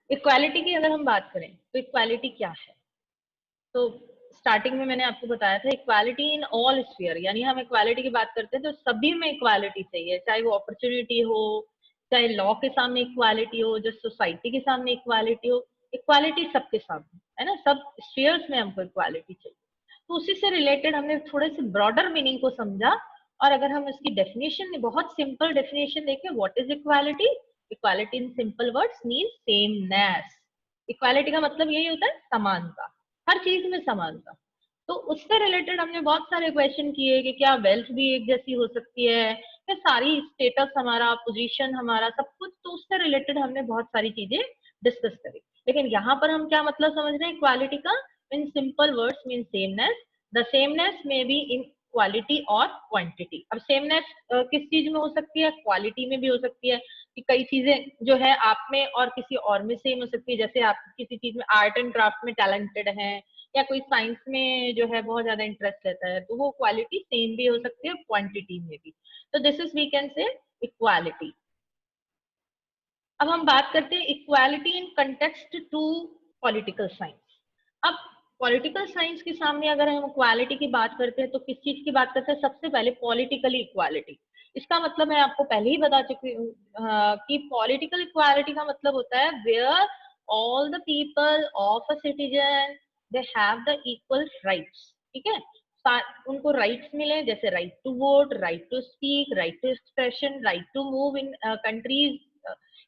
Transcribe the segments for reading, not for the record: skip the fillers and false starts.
Equality की अगर हम बात करें तो इक्वालिटी क्या है, तो स्टार्टिंग में मैंने आपको बताया था इक्वालिटी इन ऑल स्फीयर, यानी हम इक्वालिटी की बात करते हैं तो सभी में इक्वालिटी चाहिए, चाहे वो अपॉर्चुनिटी हो, चाहे लॉ के सामने इक्वालिटी हो, जो सोसाइटी के सामने इक्वालिटी हो, इक्वालिटी सबके सामने है ना, सब स्फीयर्स में हमको इक्वालिटी चाहिए। तो उसी से रिलेटेड हमने थोड़े से ब्रॉडर मीनिंग को समझा, और अगर हम इसकी डेफिनेशन, बहुत सिंपल डेफिनेशन देखें, what is equality? Equality in simple words mean sameness. Equality का मतलब यही होता है समानता, हर चीज में समानता। तो उससे रिलेटेड हमने बहुत सारे क्वेश्चन किए कि क्या वेल्थ भी एक जैसी हो सकती है, क्या सारी स्टेटस हमारा, पोजीशन हमारा, सब कुछ, तो उससे रिलेटेड हमने बहुत सारी चीजें डिस्कस करी। लेकिन यहाँ पर हम क्या मतलब समझ रहे हैं इक्वालिटी का? In simple words mean sameness, the sameness में बी इन क्वालिटी और क्वांटिटी। अब सेमनेस किस चीज में हो सकती है? क्वालिटी में भी हो सकती है, कि कई चीजें जो है आप में और किसी और में सेम हो सकती है, जैसे आप किसी चीज में आर्ट एंड क्राफ्ट में टैलेंटेड हैं, या कोई साइंस में जो है बहुत ज्यादा इंटरेस्ट लेता है, तो वो क्वालिटी सेम भी हो सकती है, क्वांटिटी में भी। तो this is we can say equality. अब हम बात करते हैं equality in context to political science. अब पॉलिटिकल साइंस के सामने अगर हम इक्वालिटी की बात करते हैं तो किस चीज की बात करते हैं? सबसे पहले पॉलिटिकली इक्वालिटी। इसका मतलब मैं आपको पहले ही बता चुकी हूँ कि पॉलिटिकल इक्वालिटी का मतलब होता है where all the people of a citizen they have the equal rights. ठीक है, उनको राइट्स मिले, जैसे right to vote, right to speak, right to expression, right to move in countries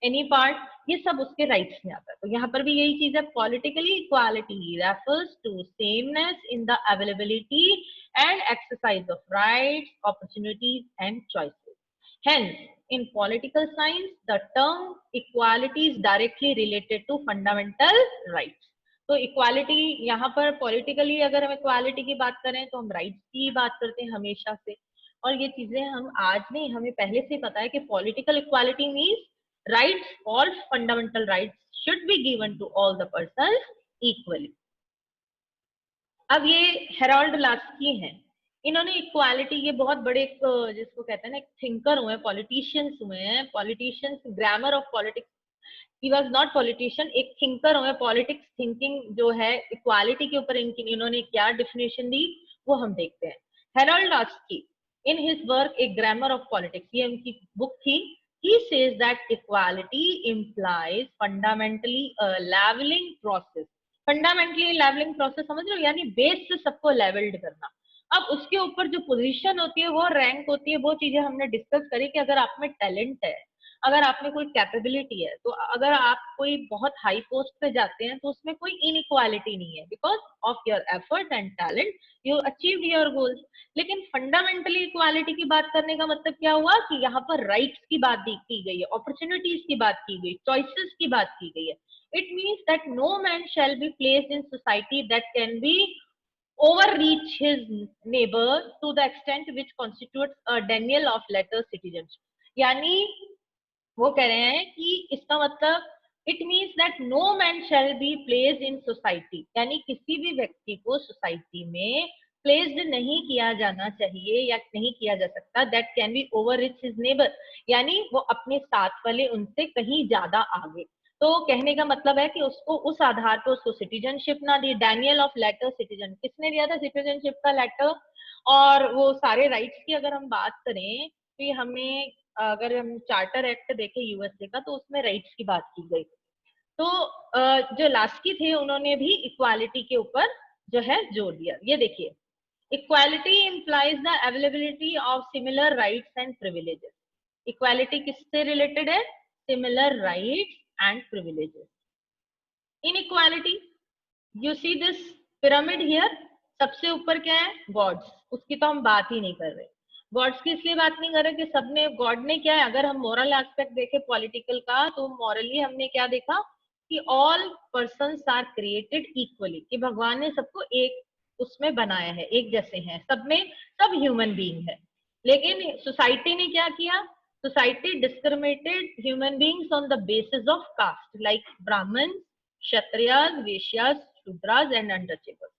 any part, ये सब उसके राइट्स में आता है। तो यहाँ पर भी यही चीज है, politically equality refers to sameness in the availability and exercise of rights, opportunities and choices. Hence, in political science, the term equality is directly related to fundamental rights. तो इक्वालिटी यहाँ पर पॉलिटिकली, अगर हम इक्वालिटी की बात करें तो हम राइट्स की बात करते हैं हमेशा से, और ये चीजें हम आज नहीं, हमें पहले से पता है कि political equality means rights, all fundamental rights should be given to all the persons equally. अब ये हेरोल्ड लास्की हैं, इन्होंने इक्वालिटी के बहुत बड़े जिसको कहते हैं ना, एक थिंकर हुए, पॉलिटिशियंस हुए हैं, politicians, grammar of politics, he was not politician, एक थिंकर हुए, पॉलिटिक्स थिंकिंग जो है इक्वालिटी के ऊपर इनकी, इन्होंने क्या डिफिनेशन दी वो हम देखते हैं। Harold Laski in his work A grammar of politics, ये उनकी बुक थी। He says that equality implies fundamentally a leveling process. Fundamentally levelling process समझ रहे हो, यानी बेस से सबको लेवल्ड करना। अब उसके ऊपर जो पोजीशन होती है, वो रैंक होती है, वो चीजें हमने डिस्कस करी कि अगर आप में टैलेंट है, अगर आप में कोई कैपेबिलिटी है, तो अगर आप कोई बहुत हाई पोस्ट पे जाते हैं तो उसमें कोई इनइक्वालिटी नहीं है, because of your effort and talent you achieve your goals. लेकिन फंडामेंटली इक्वालिटी की बात करने का मतलब क्या हुआ कि यहाँ पर राइट्स की बात की गई है, अपॉर्चुनिटीज की बात की गई, चॉइसेस की बात की गई है। It means that no man shall be placed in society that can be overreach his neighbor to the extent which constitutes a denial of lesser citizenship. यानी वो कह रहे हैं कि इसका मतलब it means that no man shall be placed in society, यानी किसी भी व्यक्ति को सोसाइटी में प्लेस्ड नहीं किया जाना चाहिए या नहीं किया जा सकता, that can be over rich his neighbour, यानी वो अपने साथ वाले उनसे कहीं ज्यादा आगे। तो कहने का मतलब है कि उसको उस आधार पर उसको सिटीजनशिप ना दी, डैनियल ऑफ लेटर सिटीजन, किसने दिया था सिटीजनशिप का लेटर? और वो सारे राइट्स की अगर हम बात करें तो ये हमें, अगर हम चार्टर एक्ट देखें यूएसए का, तो उसमें राइट्स की बात की गई। तो जो लास्की थे उन्होंने भी इक्वालिटी के ऊपर जो है जोर दिया। ये देखिए, equality implies the availability of similar rights and privileges. Equality किससे रिलेटेड है? Similar rights and privileges. Inequality, you see this pyramid here, सबसे ऊपर क्या है? गॉड्स, उसकी तो हम बात ही नहीं कर रहे। गॉड्स की इसलिए बात नहीं कर रहे कि सबने, गॉड ने क्या है, अगर हम मोरल एस्पेक्ट देखें पॉलिटिकल का, तो मॉरली हमने क्या देखा कि all persons are created equally, कि भगवान ने सबको एक उसमें बनाया है, एक जैसे हैं, सब में सब ह्यूमन बीइंग है। लेकिन सोसाइटी ने क्या किया? Society discriminated human beings on the basis of caste, like Brahmin, Kshatriyas, वेश्यास, Shudras and अंडरटेकर्स।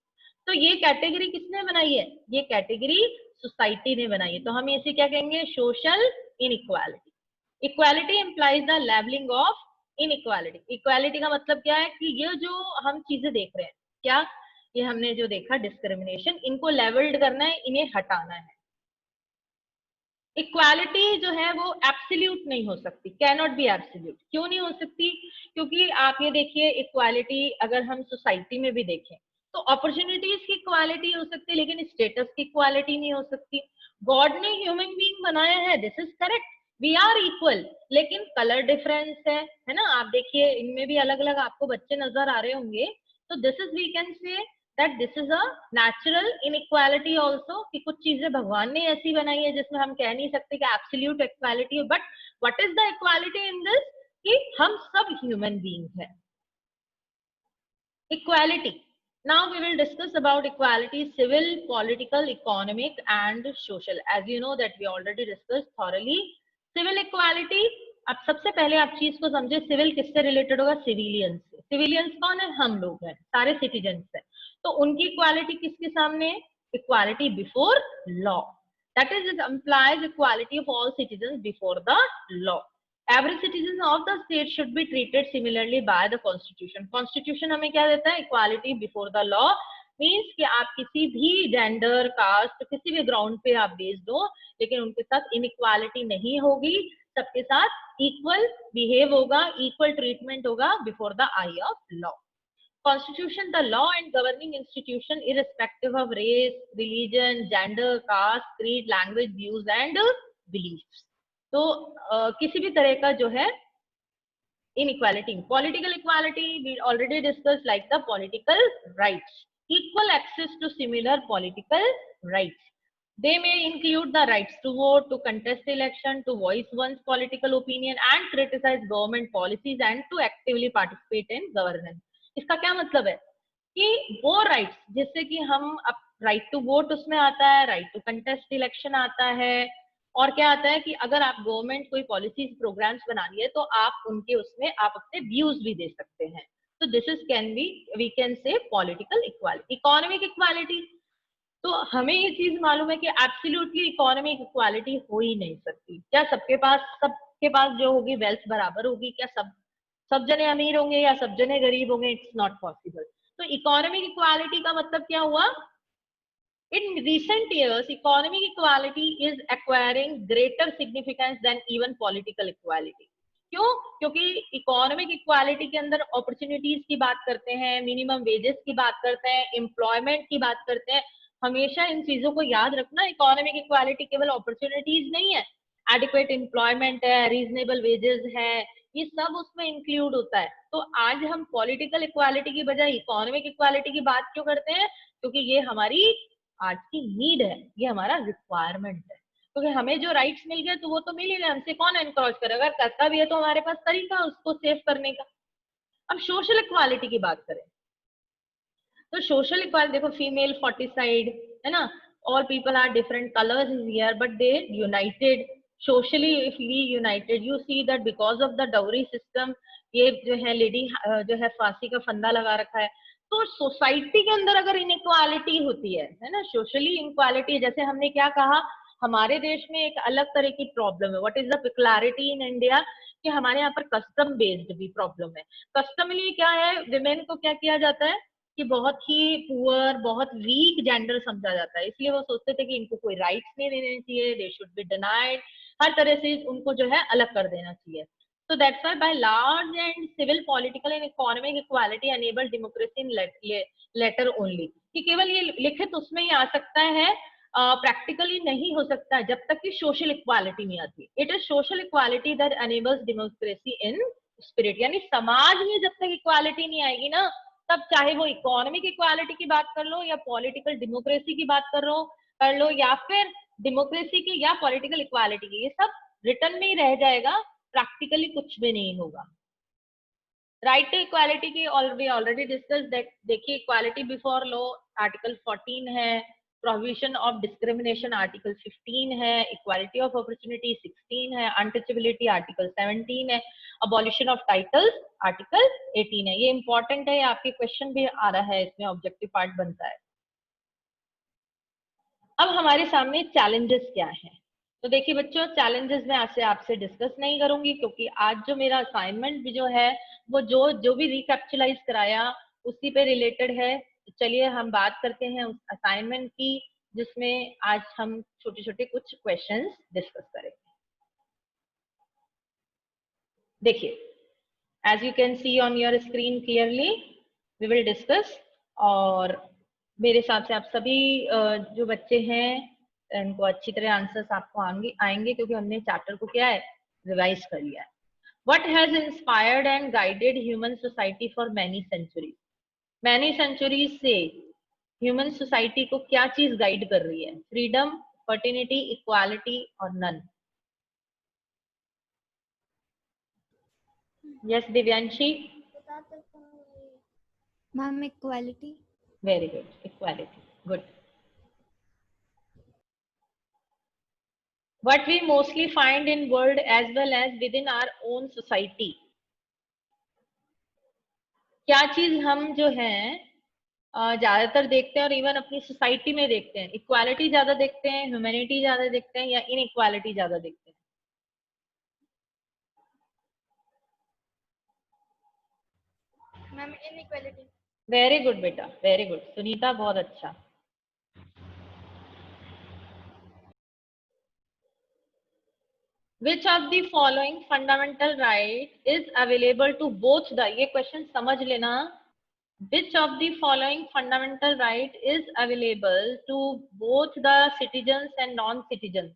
तो ये कैटेगरी किसने बनाई है? ये कैटेगरी सोसाइटी ने बनाई है। तो हम इसे क्या कहेंगे? Social inequality. Equality implies the levelling of inequality, equality का मतलब क्या है कि ये जो हम चीजें देख रहे हैं, क्या ये हमने जो देखा डिस्क्रिमिनेशन, इनको लेवल्ड करना है, इन्हें हटाना है। इक्वालिटी जो है वो एब्सोल्यूट नहीं हो सकती, कैन नॉट बी एब्सोल्यूट। क्यों नहीं हो सकती? क्योंकि आप ये देखिए, इक्वालिटी अगर हम सोसाइटी में भी देखें तो अपॉर्चुनिटीज की इक्वालिटी हो सकती है, लेकिन स्टेटस की इक्वालिटी नहीं हो सकती। गॉड ने ह्यूमन बीइंग बनाया है, this is correct, we are equal, लेकिन कलर डिफरेंस है ना। आप देखिए इनमें भी अलग अलग आपको बच्चे नजर आ रहे होंगे, तो this is we can say that this is a natural inequality also, कि कुछ चीजें भगवान ने ऐसी बनाई है जिसमें हम कह नहीं सकते कि एब्सोल्यूट इक्वालिटी है, but what is the equality in this, कि हम सब ह्यूमन बीइंग्स हैं। Equality, now we will discuss about equality, civil, political, economic and social. As you know that we already discussed thoroughly civil equality. अब सबसे पहले आप चीज को समझे, सिविल किससे रिलेटेड होगा? सिविलियंस से। सिविलियंस कौन है? हम लोग हैं, सारे सिटीजन है। तो उनकी इक्वालिटी किसके सामने? Equality before law, that is it implies equality of all citizen before the law. Every citizen of the state should be treated similarly by the constitution. Constitution हमें क्या देता है? Equality before the law, means कि आप किसी भी gender, cast, किसी भी ग्राउंड पे आप बेस्ड हो, लेकिन उनके साथ इनइक्वालिटी नहीं होगी, सबके साथ इक्वल बिहेव होगा, इक्वल ट्रीटमेंट होगा before the I of law. Constitution, the law and governing institution irrespective of race, religion, gender, caste, creed, language, views and beliefs. तो किसी भी तरह का जो है inequality, political equality we already discussed, like the political rights, equal access to similar political rights. They may include the rights to vote, to contest election, to voice one's political opinion and criticize government policies and to actively participate in governance. इसका क्या मतलब है? कि वो rights, जैसे कि हम अब राइट टू वोट उसमें आता है, राइट टू कंटेस्ट इलेक्शन आता है, और क्या आता है कि अगर आप गवर्नमेंट कोई पॉलिसीज प्रोग्राम्स बना रही है तो आप उनके उसमें आप अपने व्यूज भी दे सकते हैं। तो this is can be, we can say political equality. Economic equality, तो हमें ये चीज मालूम है कि एब्सोल्युटली इकोनॉमिक इक्वालिटी हो ही नहीं सकती। क्या सबके पास जो होगी वेल्थ बराबर होगी? क्या सब सब जने अमीर होंगे या सब जने गरीब होंगे? It's not possible. तो इकोनॉमिक इक्वालिटी का मतलब क्या हुआ? In recent years, economic equality is acquiring greater significance than even political equality. क्यों? क्योंकि इकोनॉमिक इक्वालिटी के अंदर अपॉर्चुनिटीज की बात करते हैं, मिनिमम वेजेस की बात करते हैं, एम्प्लॉयमेंट की बात करते हैं। हमेशा इन चीजों को याद रखना, इकोनॉमिक इक्वालिटी केवल अपॉर्चुनिटीज नहीं है, एडिक्वेट एम्प्लॉयमेंट है, रीजनेबल वेजेस है, ये सब उसमें इंक्लूड होता है। तो आज हम पॉलिटिकल इक्वालिटी की बजाय इकोनॉमिक इक्वालिटी की बात क्यों करते हैं? क्योंकि ये हमारी आज की नीड है, ये हमारा रिक्वायरमेंट है। क्योंकि हमें जो राइट्स मिल गए तो वो तो मिल ही गए, हमसे कौन एनक्रोच करेगा? अगर करता भी है तो हमारे पास तरीका उसको सेव करने का। अब सोशल इक्वालिटी की बात करें तो सोशल इक्वालिटी देखो, फीमेल फोर्टिसाइड है ना, all people are different colours is here but they united socially. If we united, you see that because of the dowry system, ये जो है लेडी जो है फांसी का फंदा लगा रखा है। तो सोसाइटी के अंदर अगर इनइक्वालिटी होती है ना, सोशली इनइक्वालिटी, जैसे हमने क्या कहा, हमारे देश में एक अलग तरह की प्रॉब्लम है। What is the peculiarity in India? कि हमारे यहाँ पर कस्टम बेस्ड भी प्रॉब्लम है। कस्टमली क्या है, विमेन को क्या किया जाता है कि बहुत ही पुअर, बहुत वीक जेंडर समझा जाता है, इसलिए वो सोचते थे कि इनको कोई राइट्स नहीं देने चाहिए, दे शुड बी डिनाइड, हर तरह से उनको जो है अलग कर देना चाहिए। So that's why by large and civil, political and economic equality enable democracy in letter only, कि केवल ये लिखित उसमें ही आ सकता है, प्रैक्टिकली नहीं हो सकता जब तक कि सोशल इक्वालिटी नहीं आती। It is social equality that enables democracy in spirit, यानी समाज में जब तक इक्वालिटी नहीं आएगी ना, तब चाहे वो इकोनॉमिक इक्वालिटी की बात कर लो या पॉलिटिकल डेमोक्रेसी की बात कर लो या फिर डेमोक्रेसी की या पॉलिटिकल इक्वालिटी की, ये सब रिटर्न में ही रह जाएगा, प्रैक्टिकली कुछ भी नहीं होगा। राइट टू इक्वालिटी की ऑलरेडी डिस्कस, देखिए इक्वालिटी बिफोर लॉ आर्टिकल 14 है, प्रोविजन ऑफ डिस्क्रिमिनेशन आर्टिकल 15 है, इक्वालिटी ऑफ अपॉर्चुनिटी 16 है, अनटचेबिलिटी आर्टिकल 17 है, अबॉलिशन ऑफ टाइटल्स आर्टिकल 18 है। ये इंपॉर्टेंट है, आपके क्वेश्चन भी आ रहा है, इसमें ऑब्जेक्टिव पार्ट बनता है। अब हमारे सामने चैलेंजेस क्या है? तो देखिए बच्चों, चैलेंजेस मैं आज से आपसे डिस्कस नहीं करूंगी, क्योंकि आज जो मेरा असाइनमेंट भी जो है वो जो जो भी रिकैप्चुलाइज कराया उसी पे रिलेटेड है। तो चलिए हम बात करते हैं उस असाइनमेंट की, जिसमें आज हम छोटे छोटे कुछ क्वेश्चंस डिस्कस करेंगे। देखिए, as you can see on your screen clearly, we will discuss. और मेरे हिसाब से आप सभी जो बच्चे हैं इनको अच्छी तरह आंसर्स आपको आएंगे, क्योंकि हमने चैप्टर को क्या है, रिवाइज कर लिया है। What has inspired and guided human society for many centuries? Many centuries से ह्यूमन सोसाइटी को क्या चीज गाइड कर रही है? फ्रीडम, फर्टिनिटी, इक्वालिटी और नन? Yes Divyanshi? Ma'am equality. Very good, equality, good. What we mostly find in world as well as within our own society? क्या चीज हम जो है ज्यादातर देखते हैं और इवन अपनी सोसाइटी में देखते हैं? इक्वालिटी ज्यादा देखते हैं, ह्यूमैनिटी ज्यादा देखते हैं, या इनइक्वालिटी ज्यादा देखते हैं? Ma'am inequality. वेरी गुड बेटा, वेरी गुड सुनीता, बहुत अच्छा। Which of the following fundamental right is available to both the, ये क्वेश्चन समझ लेना, which of the following fundamental right is available to both the citizens and non citizens?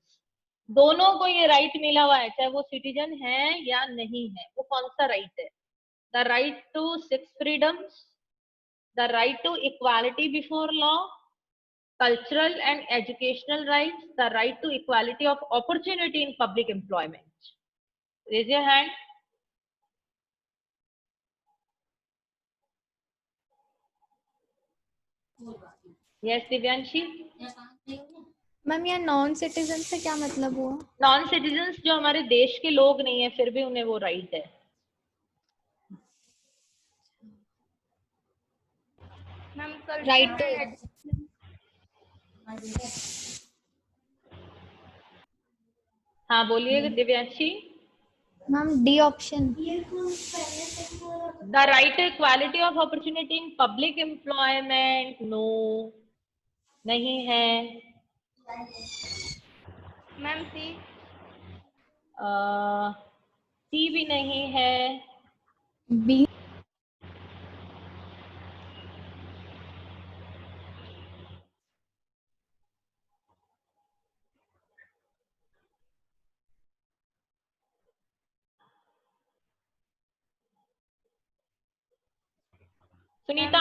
दोनों को ये right मिला हुआ है, चाहे वो सिटीजन है या नहीं है। वो कौन सा राइट है? The right to six freedoms, the right to equality before law, cultural and educational rights, the right to equality of opportunity in public employment. Raise your hand. Yes, Divyanshi? Ma'am यहाँ non citizen से क्या मतलब हुआ? Non citizens जो हमारे देश के लोग नहीं है, फिर भी उन्हें वो राइट है। मैम राइट टू, हाँ बोलिए Divyanshi. Ma'am D option. The right to equality of opportunity in public employment, no, नहीं है। Ma'am C. सी भी नहीं है। B. Sunita,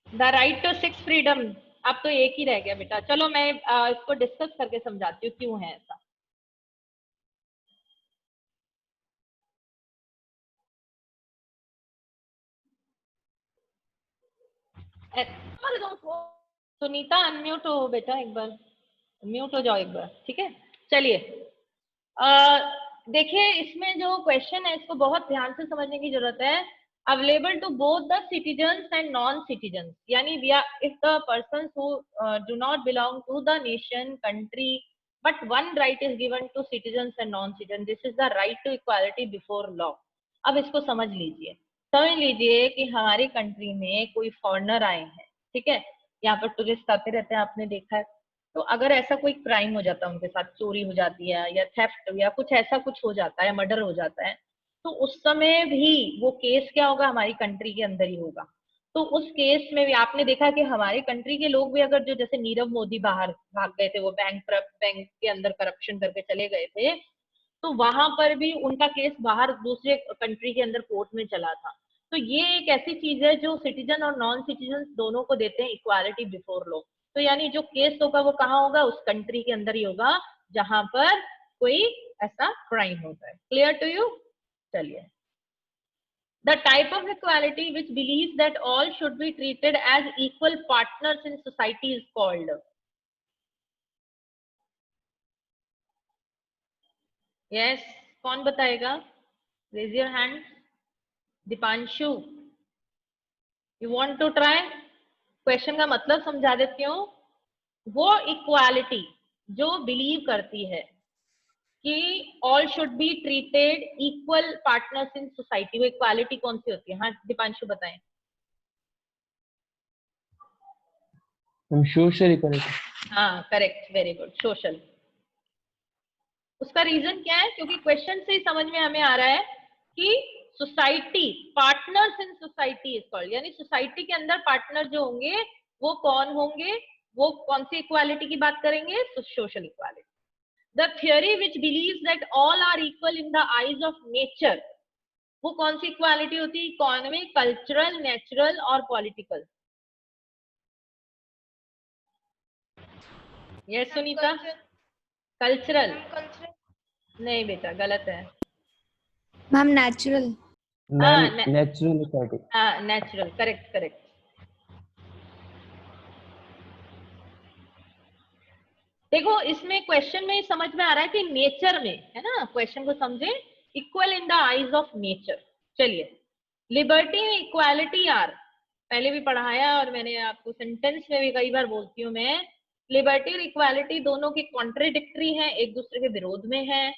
the right to six freedom, अब तो एक ही रह गया बेटा। चलो मैं इसको डिस्कस करके समझाती हूँ क्यों है ऐसा। सुनीता अनम्यूट हो बेटा, एक बार म्यूट हो जाओ एक बार, ठीक है। चलिए, देखिए इसमें जो क्वेश्चन है इसको बहुत ध्यान से समझने की जरूरत है। Available to both the citizens and non citizens, यानी if the person who do not belong to the nation country but one right is given to citizens and non citizen, this is the right to equality before law. अब इसको समझ लीजिए कि हमारी country में कोई foreigner आए हैं, ठीक है, यहाँ पर टूरिस्ट आते रहते हैं, आपने देखा है। तो अगर ऐसा कोई क्राइम हो जाता है उनके साथ, चोरी हो जाती है या थेफ्ट या कुछ ऐसा कुछ हो जाता है, मर्डर हो जाता है, तो उस समय भी वो केस क्या होगा, हमारी कंट्री के अंदर ही होगा। तो उस केस में भी आपने देखा कि हमारी कंट्री के लोग भी अगर जो जैसे नीरव मोदी बाहर भाग गए थे, वो बैंक के अंदर करप्शन करके चले गए थे, तो वहां पर भी उनका केस बाहर दूसरे कंट्री के अंदर कोर्ट में चला था। तो ये एक ऐसी चीज है जो सिटीजन और नॉन सिटीजन दोनों को देते हैं इक्वालिटी बिफोर लॉ। तो यानी जो केस होगा वो कहाँ होगा, उस कंट्री के अंदर ही होगा जहां पर कोई ऐसा क्राइम होता है। Clear to you? चलिए, the type of equality which believe that all should be treated as equal partners in society is called. Yes, कौन बताएगा? Raise your hand. Deepanshu, you want to try? Question का मतलब समझा देती हूँ। वो इक्वालिटी जो बिलीव करती है कि all should be treated equal partners in society, वो इक्वालिटी कौन सी होती है? हाँ दीपांशु बताएं। Social equality. हाँ करेक्ट, वेरी गुड, सोशल। उसका रीजन क्या है? क्योंकि क्वेश्चन से ही समझ में हमें आ रहा है कि society, partners in society is called, यानी सोसाइटी के अंदर पार्टनर जो होंगे वो कौन होंगे? वो कौन सी इक्वालिटी की बात करेंगे? Social equality. The theory which believes that all are equal in the eyes of nature, वो कौन सी इक्वालिटी होती है? इकोनॉमिक, कल्चरल, नेचुरल और पॉलिटिकल? यस सुनीता? कल्चरल? नहीं बेटा, गलत है। Ma'am natural. मैम हाँ नेचुरल इक्वालिटी। हाँ नेचुरल, करेक्ट करेक्ट। देखो इसमें क्वेश्चन में समझ में आ रहा है कि नेचर में है ना, क्वेश्चन को समझे, equal in the eyes of nature. चलिए, लिबर्टी एंड इक्वालिटी आर, पहले भी पढ़ाया और मैंने आपको सेंटेंस में भी कई बार बोलती हूँ मैं, लिबर्टी और इक्वालिटी दोनों की कॉन्ट्रेडिक्टरी है, एक दूसरे के विरोध में है,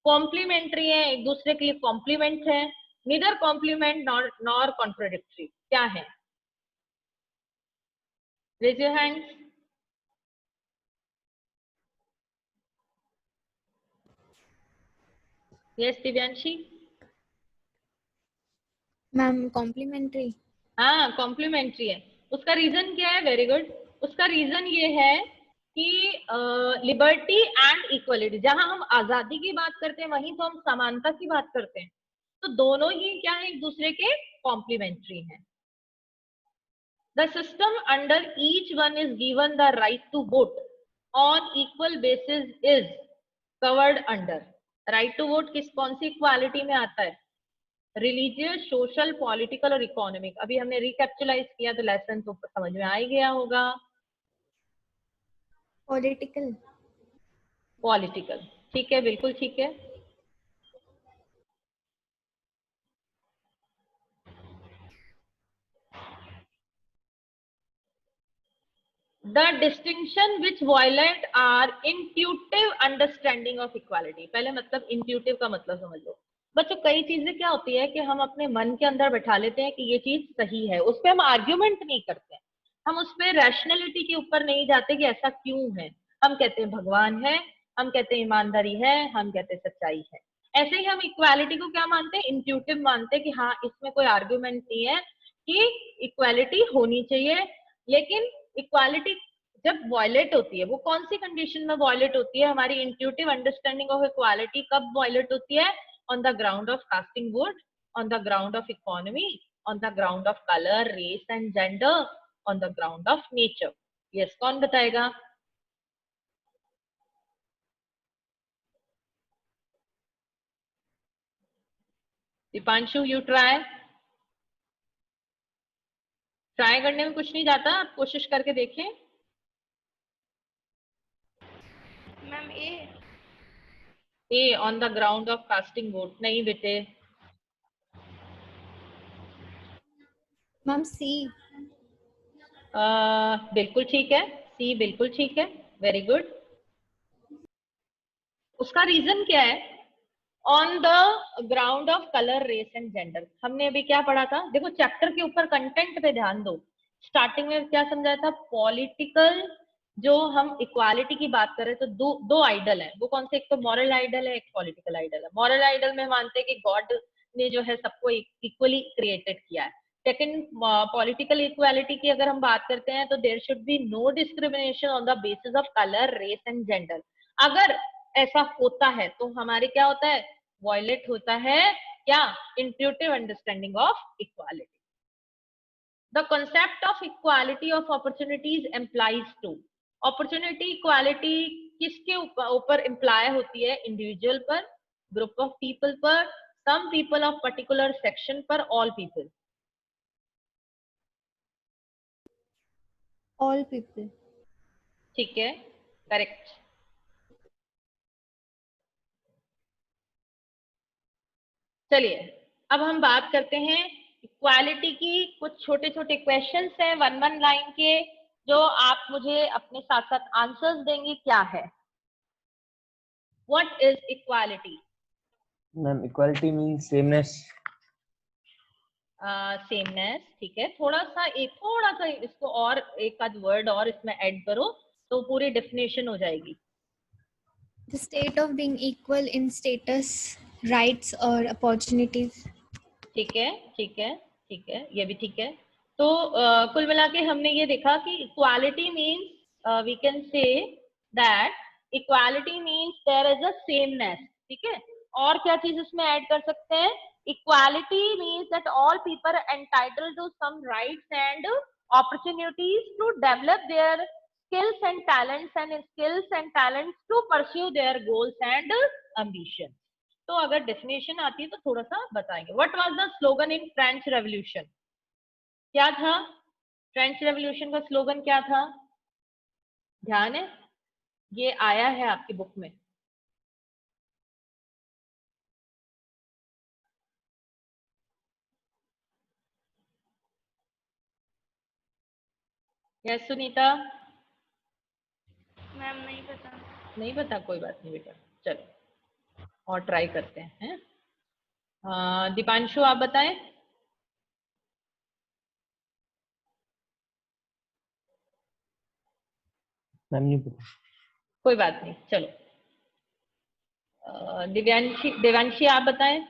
कॉम्प्लीमेंट्री है, एक दूसरे के लिए कॉम्प्लीमेंट है, नीदर कॉम्प्लीमेंट नॉर कॉन्ट्रोडिक्टरी। क्या है? Raise your hands. Yes Divyanshi? Ma'am complementary. हाँ कॉम्प्लीमेंट्री है। उसका रीजन क्या है? Very good. उसका रीजन ये है कि लिबर्टी एंड इक्वलिटी, जहां हम आजादी की बात करते हैं वहीं तो हम समानता की बात करते हैं, तो दोनों ही क्या है? एक दूसरे के कॉम्प्लीमेंट्री हैं। The system under each one is given the right to vote on equal basis is covered under. Right to vote किस कौन सी इक्वालिटी में आता है? रिलीजियस, सोशल, पॉलिटिकल और इकोनॉमिक। अभी हमने रिकैप्चुलाइज किया तो लेसन तो समझ में आ ही गया होगा। पॉलिटिकल। पॉलिटिकल, ठीक है, बिल्कुल ठीक है। The distinction which violate our intuitive understanding of equality. पहले मतलब इंट्यूटिव का मतलब समझ लो बच्चों। कई चीजें क्या होती है कि हम अपने मन के अंदर बैठा लेते हैं कि ये चीज सही है, उस पर हम आर्ग्यूमेंट नहीं करते हैं, हम उस पर रैशनैलिटी के ऊपर नहीं जाते कि ऐसा क्यों है। हम कहते हैं भगवान है, हम कहते हैं ईमानदारी है, हम कहते हैं सच्चाई है। ऐसे ही हम इक्वालिटी को क्या मानते हैं? इंट्यूटिव मानते हैं कि हाँ इसमें कोई आर्ग्यूमेंट नहीं है कि इक्वालिटी होनी चाहिए। लेकिन इक्वालिटी जब वॉयलेट होती है, वो कौन सी कंडीशन में वॉयलेट होती है? हमारी इंट्यूटिव अंडरस्टैंडिंग ऑफ इक्वालिटी कब वॉयलेट होती है? On the ground of casting vote, on the ground of economy, on the ground of colour, race and gender, on the ground of nature. Yes, कौन बताएगा? Deepanshu, you try. Try करने में कुछ नहीं जाता, आप कोशिश करके देखें। Ma'am A, on the ground of casting vote. नहीं बेटे। मैम सी। बिल्कुल ठीक है, सी बिल्कुल ठीक है, वेरी गुड। उसका रीजन क्या है? On the ground of colour, race and gender. हमने अभी क्या पढ़ा था? देखो चैप्टर के ऊपर कंटेंट पे ध्यान दो। स्टार्टिंग में क्या समझाया था? पॉलिटिकल, जो हम इक्वालिटी की बात करें तो दो आइडल है। वो कौन से? एक तो मॉरल आइडल है, एक पॉलिटिकल आइडल है। मॉरल आइडल में मानते हैं कि गॉड ने जो है सबको इक्वली क्रिएटेड किया है। सेकंड, पॉलिटिकल इक्वालिटी की अगर हम बात करते हैं तो there should be no discrimination on the basis of colour, race and gender. अगर ऐसा होता है तो हमारे क्या होता है? वॉयलेट होता है क्या? Intuitive understanding of equality. The concept of equality of opportunities implies to, opportunity equality किसके ऊपर इम्प्लाई होती है? इंडिविजुअल पर, ग्रुप ऑफ पीपल पर, some people of particular section पर, ऑल पीपल? All people. ठीक है, करेक्ट। चलिए अब हम बात करते हैं इक्वालिटी की। कुछ छोटे छोटे क्वेश्चंस हैं 1-1 लाइन के, जो आप मुझे अपने साथ साथ आंसर्स देंगे क्या है? What is equality? Ma'am equality means sameness. Sameness, ठीक है। थोड़ा सा इसको और एक आध वर्ड और इसमें ऐड करो तो पूरी डेफिनेशन हो जाएगी। The state of being equal in status, rights or opportunities. ठीक है, ठीक है, ठीक है, ये भी ठीक है। तो कुल मिला के हमने ये देखा कि equality means we can say that equality means there is a sameness, ठीक है। और क्या चीज इसमें ऐड कर सकते हैं? Equality means that all people entitled to some rights and opportunities to develop their skills and talents to pursue their goals and ambitions. तो अगर डेफिनेशन आती है तो थोड़ा सा बताएंगे। What was the slogan in French revolution? क्या था फ्रेंच रेवोल्यूशन का स्लोगन? क्या था? ध्यान है? ये आया है आपकी बुक में। यस सुनीता? मैम नहीं पता। नहीं पता, कोई बात नहीं बेटा, चलो और ट्राई करते हैं। दीपांशु आप बताएं। मैम नहीं पता. कोई बात नहीं, चलो। देवांशी आप बताएं।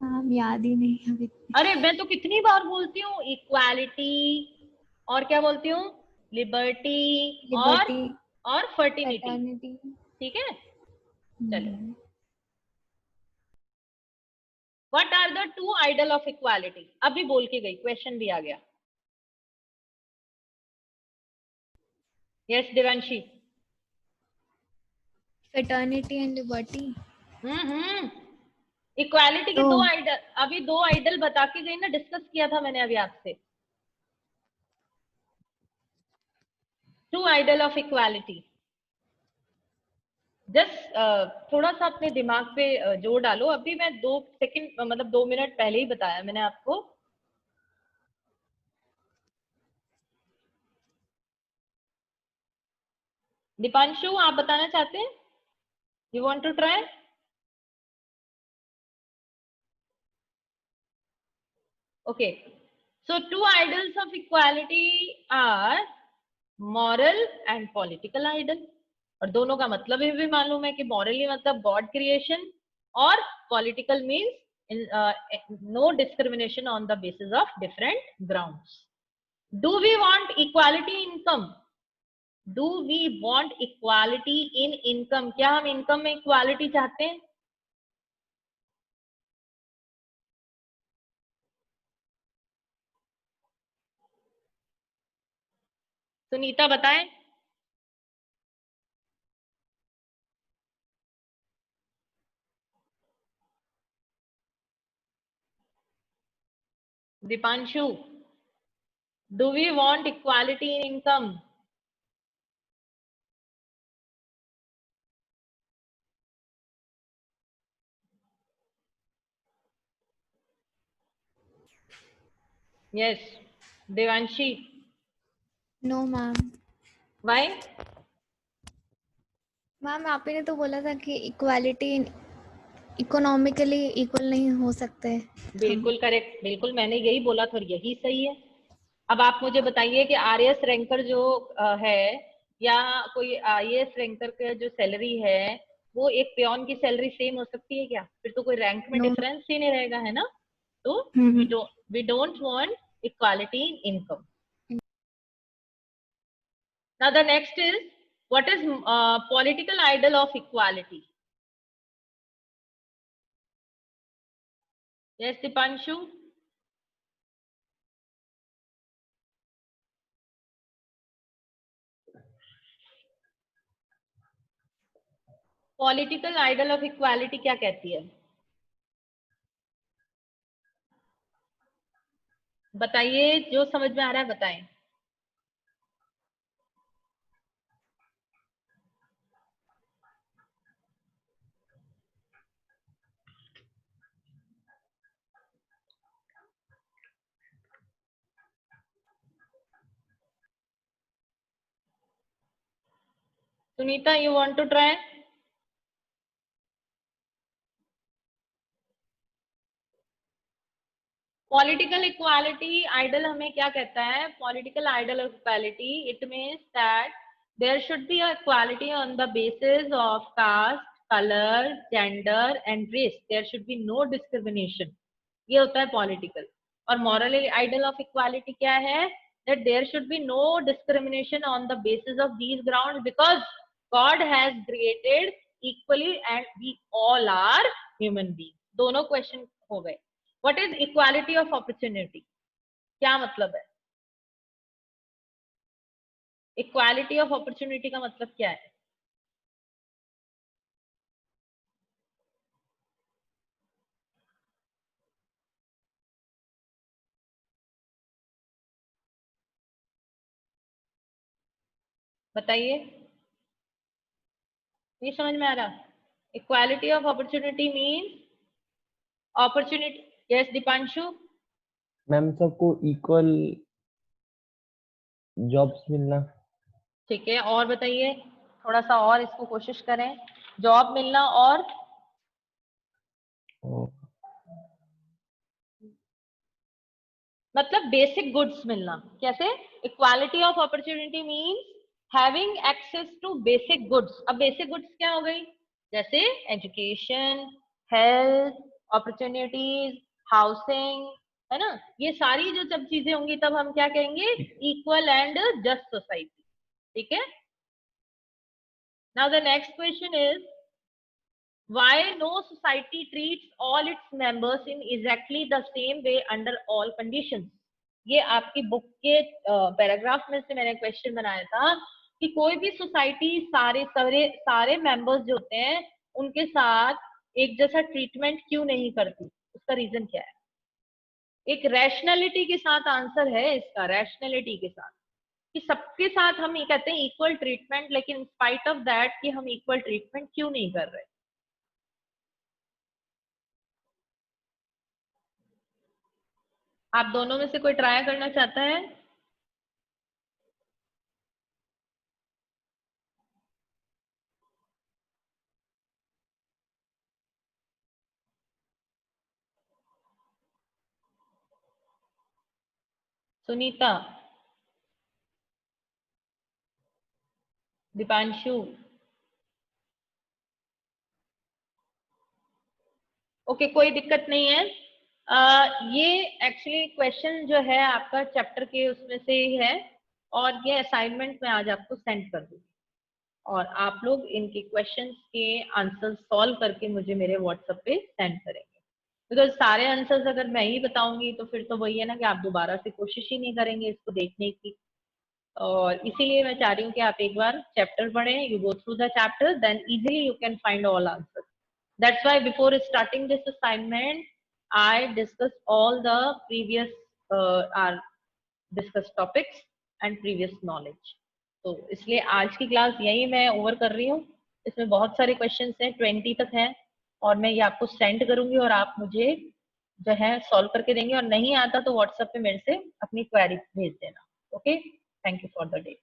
हाँ याद ही नहीं अभी। अरे मैं तो कितनी बार बोलती हूँ इक्वालिटी, और क्या बोलती हूँ? लिबर्टी लिबर्टी, और फर्टिनिटी, फ्रेटर्निटी। ठीक है। चलो, what are the two ideal of equality? अभी बोल के गई, क्वेश्चन भी आ गया। Yes Devanshi? Fraternity and liberty. Equality के तो दो आइडल, अभी दो आइडल बता के गई ना, डिस्कस किया था मैंने अभी आपसे। Two ideal of equality. Just थोड़ा सा अपने दिमाग पे जोर डालो। अभी मैं 2 सेकंड मतलब 2 मिनट पहले ही बताया मैंने आपको। दीपांशु आप बताना चाहते हैं? You want to try? Okay, so two ideals of equality are moral and political ideal. और दोनों का मतलब ये भी मालूम है कि मॉरली मतलब गॉड क्रिएशन, और political means no discrimination on the basis of different grounds. Do we want equality income? Do we want equality in income? क्या हम इनकम में इक्वालिटी चाहते हैं? सुनीता बताएं। Deepanshu, do we want equality in income? Yes Devanshi? No ma'am. Why? Ma'am आप ही ने तो बोला था कि इक्वालिटी इकोनॉमिकली इक्वल नहीं हो सकते हम। बिल्कुल करेक्ट, बिल्कुल मैंने यही बोला था और यही सही है। अब आप मुझे बताइए कि आरएएस रैंकर जो है, या कोई आईएएस रैंकर का जो सैलरी है, वो एक पियोन की सैलरी सेम हो सकती है क्या? फिर तो कोई रैंक में नो। डिफरेंस ही नहीं रहेगा, है ना? तो we don't want equality in income. Now the next is, what is political ideal of equality? Yes Deepanshu? Political ideal of equality क्या कहती है? बताइए, जो समझ में आ रहा है बताएं। Sunita, you want to try? Political equality ideal हमें क्या कहता है? Political ideal of equality, it means that there should be equality on the basis of caste, colour, gender and race. There should be no discrimination. ये होता है political. और moral idol of equality क्या है? That there should be no discrimination on the basis of these ground because God has created equally and we all are human being. दोनों question हो गए. What is equality of opportunity? क्या मतलब है? Equality of opportunity का मतलब क्या है? बताइए. नहीं समझ में आ रहा? Equality of opportunity means opportunity. Yes, Deepanshu. Ma'am सबको इक्वल जॉब्स मिलना. ठीक है, और बताइए. थोड़ा सा और इसको कोशिश करें. जॉब मिलना और मतलब बेसिक गुड्स मिलना. कैसे? Equality of opportunity means having access to basic goods. अब बेसिक गुड्स क्या हो गई? जैसे एजुकेशन, हेल्थ, अपॉर्चुनिटीज, हाउसिंग, है ना? ये सारी जो जब चीजें होंगी तब हम क्या कहेंगे? Equal and just society. ठीक है. Now the next question is why no society treats all its members in exactly the same way under all conditions. ये आपकी बुक के पैराग्राफ में से मैंने क्वेश्चन बनाया था कि कोई भी सोसाइटी सारे मेंबर्स जो होते हैं उनके साथ एक जैसा ट्रीटमेंट क्यों नहीं करती? उसका रीजन क्या है? एक रैशनैलिटी के साथ आंसर है इसका. रैशनैलिटी के साथ कि सबके साथ हम ये कहते हैं इक्वल ट्रीटमेंट, लेकिन इन स्पाइट ऑफ दैट कि हम इक्वल ट्रीटमेंट क्यों नहीं कर रहे? आप दोनों में से कोई ट्राई करना चाहता है? सुनीता, दीपांशु. ओके, कोई दिक्कत नहीं है. ये एक्चुअली क्वेश्चन जो है आपका चैप्टर के उसमें से ही है और ये असाइनमेंट मैं आज आपको सेंड कर दूंगी और आप लोग इनके क्वेश्चंस के आंसर सॉल्व करके मुझे मेरे व्हाट्सएप पे सेंड करेंगे. बिकॉज सारे आंसर्स अगर मैं ही बताऊंगी तो फिर तो वही है ना कि आप दोबारा से कोशिश ही नहीं करेंगे इसको देखने की. और इसीलिए मैं चाह रही हूँ कि आप एक बार चैप्टर पढ़ें. You go through the chapter, then easily you can find all answers. That's why before starting this assignment, I discussed all the previous our discussed topics and previous knowledge. तो इसलिए आज की क्लास यही मैं over कर रही हूँ. इसमें बहुत सारे क्वेश्चंस हैं, 20 तक हैं और मैं ये आपको सेंड करूंगी और आप मुझे जो है सॉल्व करके देंगे. और नहीं आता तो व्हाट्सएप पे मेरे से अपनी क्वेरी भेज देना. Okay, thank you for the day.